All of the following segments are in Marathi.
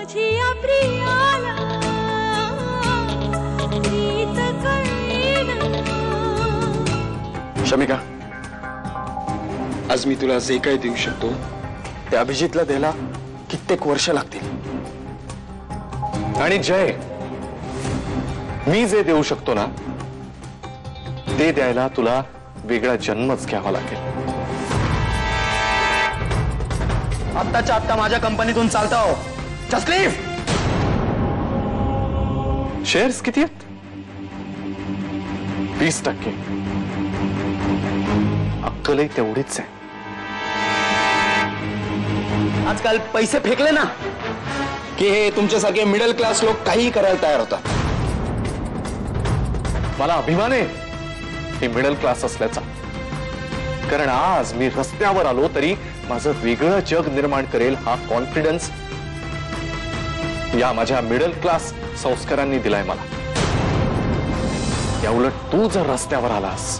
तुझी प्रियाला प्रीत कळेना। शमिका, आज मी तुला जे काही देऊ शकतो ते अभिजितला द्यायला कित्येक वर्ष लागतील। आणि जय, मी जे देऊ शकतो ना ते द्यायला तुला वेगळा जन्मच घ्यावा लागेल। आत्ताच्या आत्ता माझ्या कंपनीतून चालता हो। Just leave. शेअर्स किती आहेत? 20%। अक्कलही तेवढीच आहे। आजकाल पैसे फेकले ना की हे तुमच्यासारखे मिडल क्लास लोक काही करायला तयार होतात। मला अभिमान आहे हे मिडल क्लास असल्याचा, कारण आज मी रस्त्यावर आलो तरी माझं वेगळं जग निर्माण करेल हा कॉन्फिडन्स या माझ्या मिडल क्लास संस्कारांनी दिलाय मला। या उलट तू जर रस्त्यावर आलास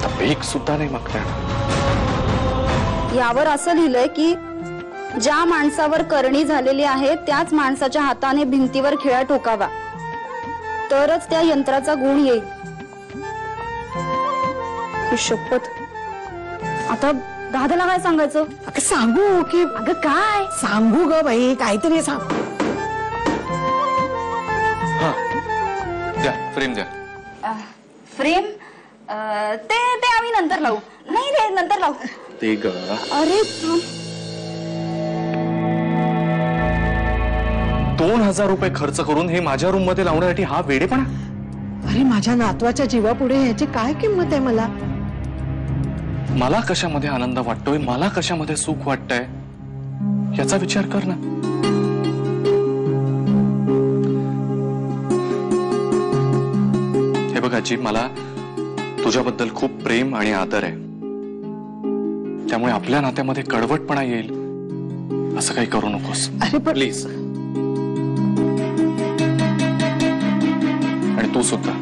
तर भीक सुद्धा नाही मागता येणार। यावर असं लिहिलंय की ज्या माणसावर करणी झालेली आहे त्याच माणसाच्या हाताने भिंतीवर खिळा ठोकावा, तरच त्या यंत्राचा गुण येईल। शपथ, आता दादाला काय सांगायचं? अगं सांगू की अगं काय सांगू ग बाई, काहीतरी सांग। हा द्या, फ्रेम द्या। फ्रेम ते आम्ही नंतर लावू। नाही रे, नंतर लावू। ते ग अरे 2000 रुपये खर्च करून हे माझ्या रूम मध्ये लावण्यासाठी हा वेडेपणा? अरे माझ्या नातवाच्या जीवापुढे ह्याची काय किंमत आहे? मला कशामध्ये आनंद वाटतोय, मला कशामध्ये सुख वाटतंय याचा विचार कर ना। हे बघ आजी, मला तुझ्याबद्दल खूप प्रेम आणि आदर आहे, त्यामुळे आपल्या नात्यामध्ये कडवटपणा येईल असं काही करू नकोस। अरे पण प्लीज। आणि तू सुद्धा।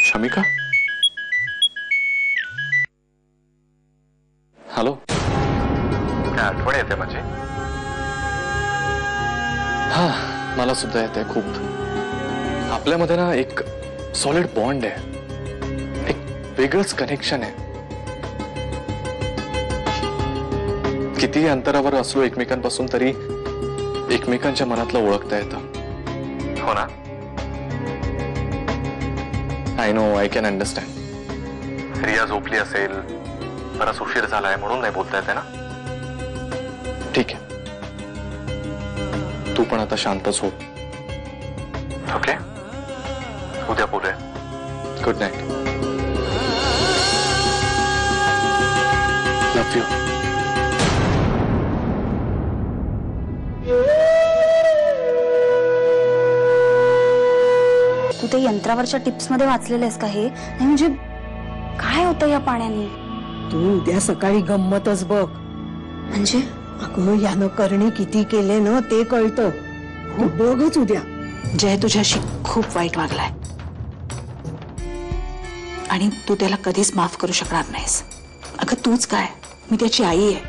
शमिका, हॅलो, काय आठवण येते माझी? हा, मला सुद्धा येते खूप। आपल्यामध्ये ना एक सॉलिड बॉन्ड आहे, एक वेगळंच कनेक्शन आहे। किती अंतरावर असलो एकमेकांपासून तरी एकमेकांच्या मनातलं ओळखता येतं, हो ना? I know, I can understand. Riya झोपली असेल, बराच उशीर झालाय म्हणून नाही बोलता येते ना? ठीक आहे, तू पण आता शांत झोप, ओके? उद्या बोलूया। Good night, love you. तू ते यंत्रावरच्या टिप्स मध्ये वाचलेलेस का हे? नाही म्हणजे काय होतं या पाण्याने? तू उद्या सकाळी गंमतच बघ। म्हणजे अगं यानं करणी किती केले ना ते कळतं। तू बघच उद्या। जय तुझ्याशी खूप वाईट वागलाय आणि तू त्याला कधीच माफ करू शकणार नाहीस। अगं तूच काय, मी त्याची आई आहे,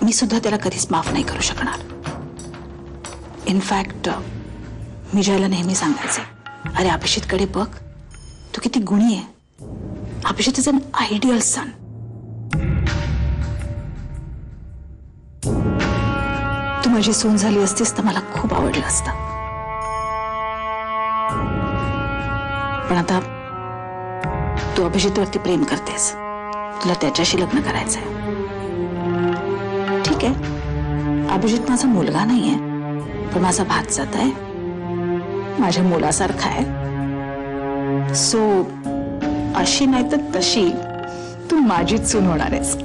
मी सुद्धा त्याला कधीच माफ नाही करू शकणार। इनफॅक्ट मी जयला नेहमी सांगायचे, अरे अभिजितकडे बघ, तू किती गुणी आहे। अभिजित इज अन आयडियल सन। तू माझी सून झाली असतीस तर मला खूप आवडलं असतं, पण आता तू अभिजितवरती प्रेम करतेस, तुला त्याच्याशी लग्न करायचंय। ठीक आहे, अभिजित माझा मुलगा नाहीये, पण माझा भातजात आहे, माझ्या मुलासारखा आहे। सो अशी नाही तर तशी तू माझीच सून होणार आहेस।